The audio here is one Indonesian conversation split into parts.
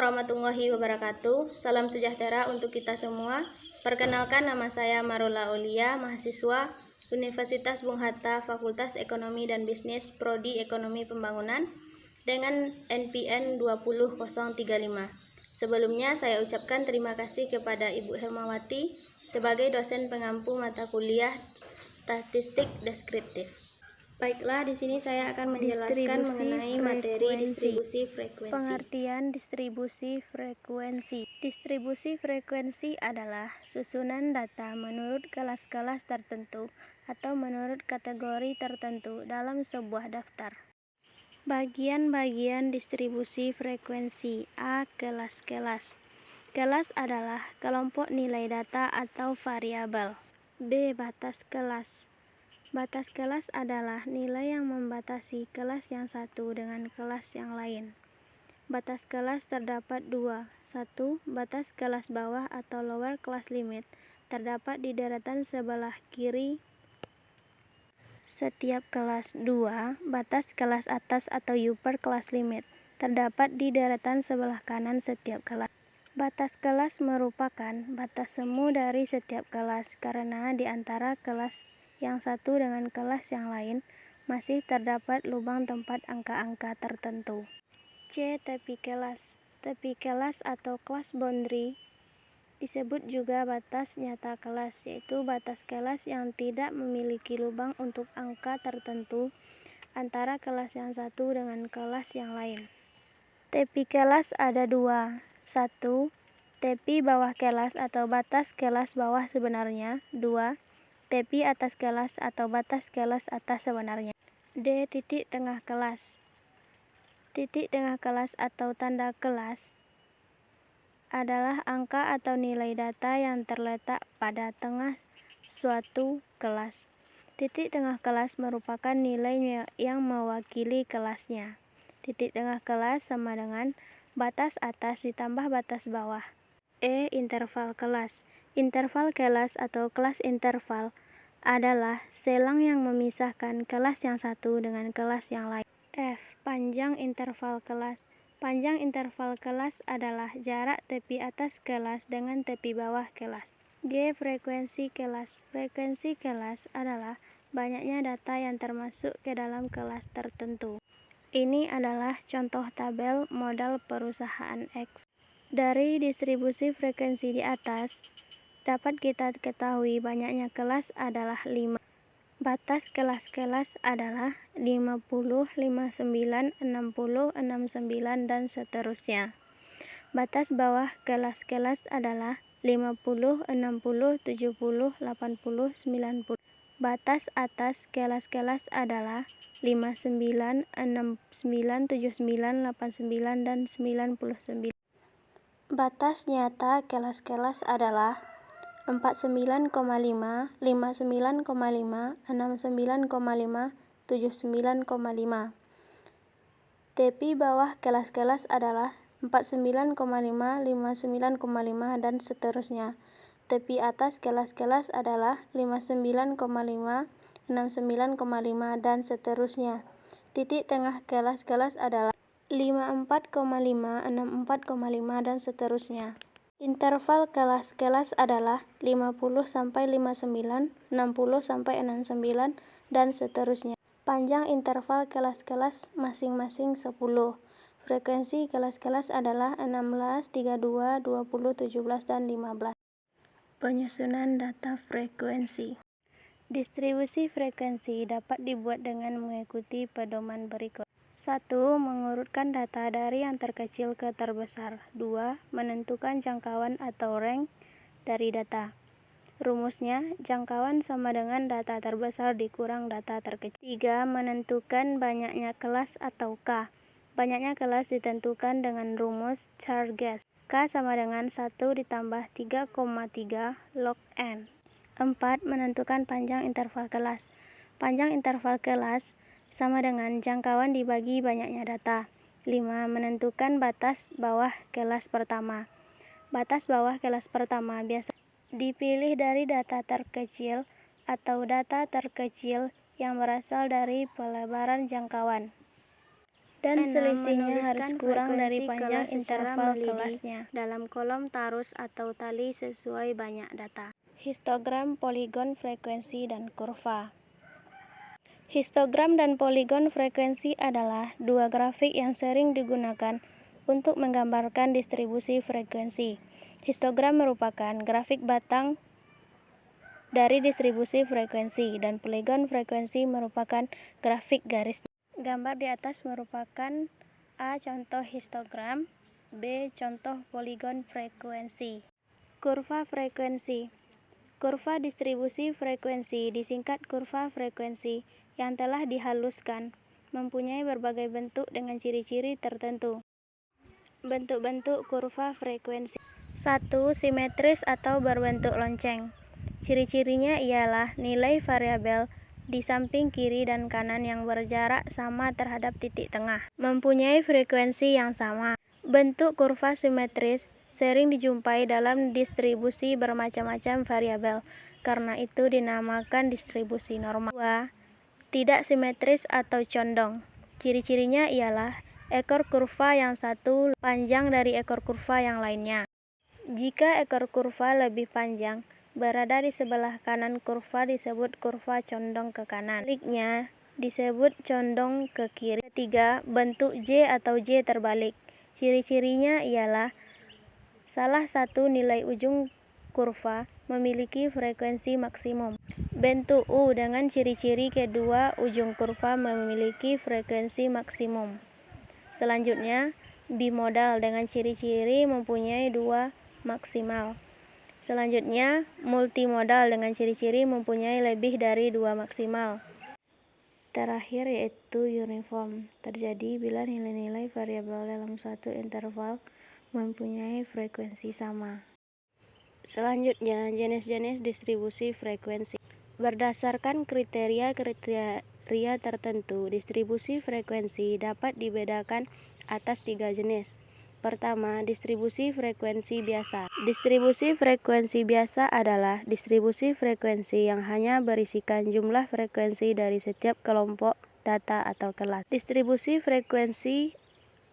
warahmatullahi wabarakatuh. Salam sejahtera untuk kita semua. Perkenalkan, nama saya Marula Aulia, mahasiswa Universitas Bung Hatta, Fakultas Ekonomi dan Bisnis, Prodi Ekonomi Pembangunan, dengan NPN 20035. Sebelumnya saya ucapkan terima kasih kepada Ibu Hermawati sebagai dosen pengampu mata kuliah Statistik Deskriptif. Baiklah, di sini saya akan menjelaskan mengenai materi distribusi frekuensi. Pengertian distribusi frekuensi. Distribusi frekuensi adalah susunan data menurut kelas-kelas tertentu atau menurut kategori tertentu dalam sebuah daftar. Bagian-bagian distribusi frekuensi. A. Kelas-kelas. Kelas adalah kelompok nilai data atau variabel. B. Batas kelas. Batas kelas adalah nilai yang membatasi kelas yang satu dengan kelas yang lain. Batas kelas terdapat dua. 1. Batas kelas bawah atau lower class limit terdapat di deretan sebelah kiri setiap kelas. 2. Batas kelas atas atau upper class limit terdapat di deretan sebelah kanan setiap kelas. Batas kelas merupakan batas semu dari setiap kelas karena di antara kelas yang satu dengan kelas yang lain masih terdapat lubang tempat angka-angka tertentu. C. Tepi kelas. Tepi kelas atau class boundary disebut juga batas nyata kelas, yaitu batas kelas yang tidak memiliki lubang untuk angka tertentu antara kelas yang satu dengan kelas yang lain. Tepi kelas ada dua. 1. Tepi bawah kelas atau batas kelas bawah sebenarnya. 2. Tepi atas kelas atau batas kelas atas sebenarnya. D. Titik tengah kelas. Titik tengah kelas atau tanda kelas adalah angka atau nilai data yang terletak pada tengah suatu kelas. Titik tengah kelas merupakan nilai yang mewakili kelasnya. Titik tengah kelas sama dengan batas atas ditambah batas bawah. E. Interval kelas. Interval kelas atau kelas interval adalah selang yang memisahkan kelas yang satu dengan kelas yang lain. F. Panjang interval kelas. Panjang interval kelas adalah jarak tepi atas kelas dengan tepi bawah kelas. G. Frekuensi kelas. Frekuensi kelas adalah banyaknya data yang termasuk ke dalam kelas tertentu. Ini adalah contoh tabel modal perusahaan X. Dari distribusi frekuensi di atas, dapat kita ketahui banyaknya kelas adalah 5. Batas kelas-kelas adalah 50, 59, 60, 69, dan seterusnya. Batas bawah kelas-kelas adalah 50, 60, 70, 80, 90. Batas atas kelas-kelas adalah 59, 69, 79, 89, dan 99. Batas nyata kelas-kelas adalah 49,5, 59,5, 69,5, 79,5. Tepi bawah kelas-kelas adalah 49,5, 59,5, dan seterusnya. Tepi atas kelas-kelas adalah 59,5, 69,5, dan seterusnya. Titik tengah kelas-kelas adalah 54,5, 64,5, dan seterusnya. Interval kelas-kelas adalah 50 sampai 59, 60 sampai 69, dan seterusnya. Panjang interval kelas-kelas masing-masing 10. Frekuensi kelas-kelas adalah 16, 32, 20, 17, dan 15. Penyusunan data frekuensi. Distribusi frekuensi dapat dibuat dengan mengikuti pedoman berikut. 1. Mengurutkan data dari yang terkecil ke terbesar. 2. Menentukan jangkauan atau range dari data. Rumusnya, jangkauan sama dengan data terbesar dikurang data terkecil. 3. Menentukan banyaknya kelas atau K. Banyaknya kelas ditentukan dengan rumus Char-Gas. K sama dengan 1 ditambah 3,3 log N. 4. Menentukan panjang interval kelas. Panjang interval kelas sama dengan jangkauan dibagi banyaknya data. 5. Menentukan batas bawah kelas pertama. Batas bawah kelas pertama biasa dipilih dari data terkecil atau data terkecil yang berasal dari pelebaran jangkauan. dan selisihnya harus menuliskan kurang dari frekuensi panjang kelas secara interval melidih kelasnya. dalam kolom tarus atau tali sesuai banyak data. Histogram, poligon, frekuensi, dan kurva. Histogram dan poligon frekuensi adalah dua grafik yang sering digunakan untuk menggambarkan distribusi frekuensi. Histogram merupakan grafik batang dari distribusi frekuensi, dan poligon frekuensi merupakan grafik garis. Gambar di atas merupakan A. Contoh histogram, B. Contoh poligon frekuensi. Kurva frekuensi. Kurva distribusi frekuensi disingkat kurva frekuensi yang telah dihaluskan, mempunyai berbagai bentuk dengan ciri-ciri tertentu. Bentuk-bentuk kurva frekuensi. 1. Simetris atau berbentuk lonceng. Ciri-cirinya ialah nilai variabel di samping kiri dan kanan yang berjarak sama terhadap titik tengah, mempunyai frekuensi yang sama. Bentuk kurva simetris sering dijumpai dalam distribusi bermacam-macam variabel, karena itu dinamakan distribusi normal. 2. Tidak simetris atau condong. Ciri-cirinya ialah ekor kurva yang satu panjang dari ekor kurva yang lainnya. Jika ekor kurva lebih panjang, berada di sebelah kanan kurva disebut kurva condong ke kanan. Sebaliknya disebut condong ke kiri. 3. Bentuk J atau J terbalik. Ciri-cirinya ialah salah satu nilai ujung kurva memiliki frekuensi maksimum. Bentuk U dengan ciri-ciri kedua ujung kurva memiliki frekuensi maksimum. Selanjutnya, bimodal dengan ciri-ciri mempunyai dua maksimal. Selanjutnya, multimodal dengan ciri-ciri mempunyai lebih dari dua maksimal. Terakhir yaitu uniform, terjadi bila nilai-nilai variabel dalam suatu interval mempunyai frekuensi sama. Selanjutnya, jenis-jenis distribusi frekuensi. Berdasarkan kriteria tertentu, distribusi frekuensi dapat dibedakan atas 3 jenis. Pertama, distribusi frekuensi biasa. Distribusi frekuensi biasa adalah distribusi frekuensi yang hanya berisikan jumlah frekuensi dari setiap kelompok data atau kelas. Distribusi frekuensi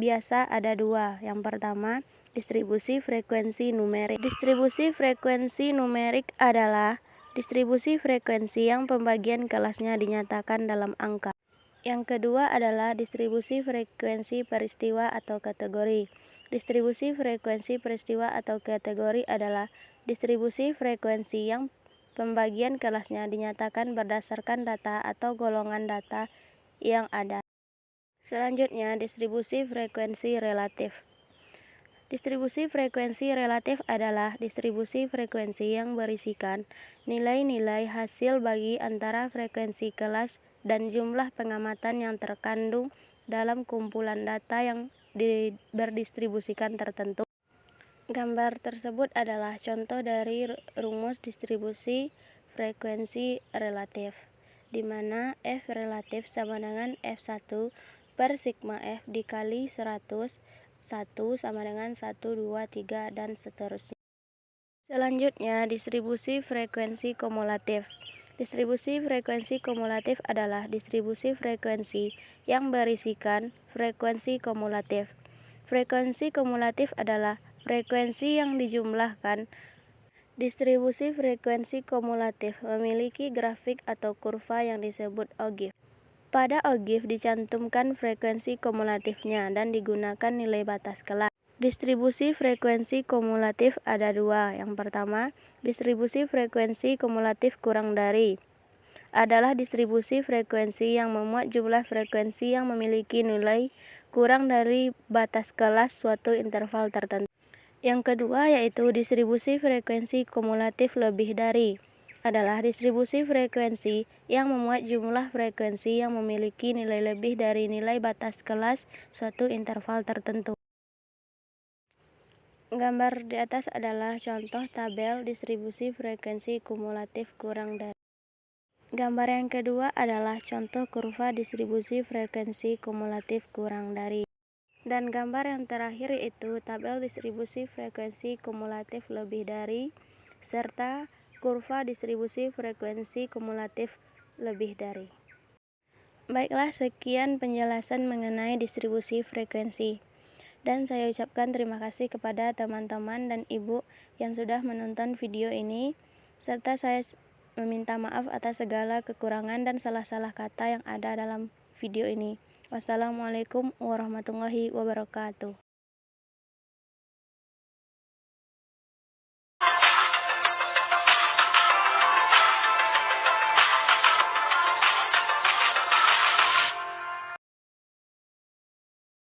biasa ada dua. Yang pertama, distribusi frekuensi numerik. Distribusi frekuensi numerik adalah distribusi frekuensi yang pembagian kelasnya dinyatakan dalam angka. Yang kedua adalah distribusi frekuensi peristiwa atau kategori. Distribusi frekuensi peristiwa atau kategori adalah distribusi frekuensi yang pembagian kelasnya dinyatakan berdasarkan data atau golongan data yang ada. Selanjutnya, distribusi frekuensi relatif. Distribusi frekuensi relatif adalah distribusi frekuensi yang berisikan nilai-nilai hasil bagi antara frekuensi kelas dan jumlah pengamatan yang terkandung dalam kumpulan data yang berdistribusikan tertentu. Gambar tersebut adalah contoh dari rumus distribusi frekuensi relatif, di mana F relatif sama dengan F1 per sigma F dikali 100, 1 sama dengan 1, 2, 3, dan seterusnya. Selanjutnya, distribusi frekuensi kumulatif. Distribusi frekuensi kumulatif adalah distribusi frekuensi yang berisikan frekuensi kumulatif. Frekuensi kumulatif adalah frekuensi yang dijumlahkan. Distribusi frekuensi kumulatif memiliki grafik atau kurva yang disebut ogive. Pada ogive dicantumkan frekuensi kumulatifnya dan digunakan nilai batas kelas. Distribusi frekuensi kumulatif ada dua. Yang pertama, distribusi frekuensi kumulatif kurang dari adalah distribusi frekuensi yang memuat jumlah frekuensi yang memiliki nilai kurang dari batas kelas suatu interval tertentu. Yang kedua yaitu distribusi frekuensi kumulatif lebih dari adalah distribusi frekuensi yang memuat jumlah frekuensi yang memiliki nilai lebih dari nilai batas kelas suatu interval tertentu. Gambar di atas adalah contoh tabel distribusi frekuensi kumulatif kurang dari. Gambar yang kedua adalah contoh kurva distribusi frekuensi kumulatif kurang dari. Dan gambar yang terakhir yaitu tabel distribusi frekuensi kumulatif lebih dari serta kurva distribusi frekuensi kumulatif lebih dari. Baiklah, sekian penjelasan mengenai distribusi frekuensi. Dan saya ucapkan terima kasih kepada teman-teman dan ibu yang sudah menonton video ini, serta saya meminta maaf atas segala kekurangan dan salah-salah kata yang ada dalam video ini. Wassalamualaikum warahmatullahi wabarakatuh.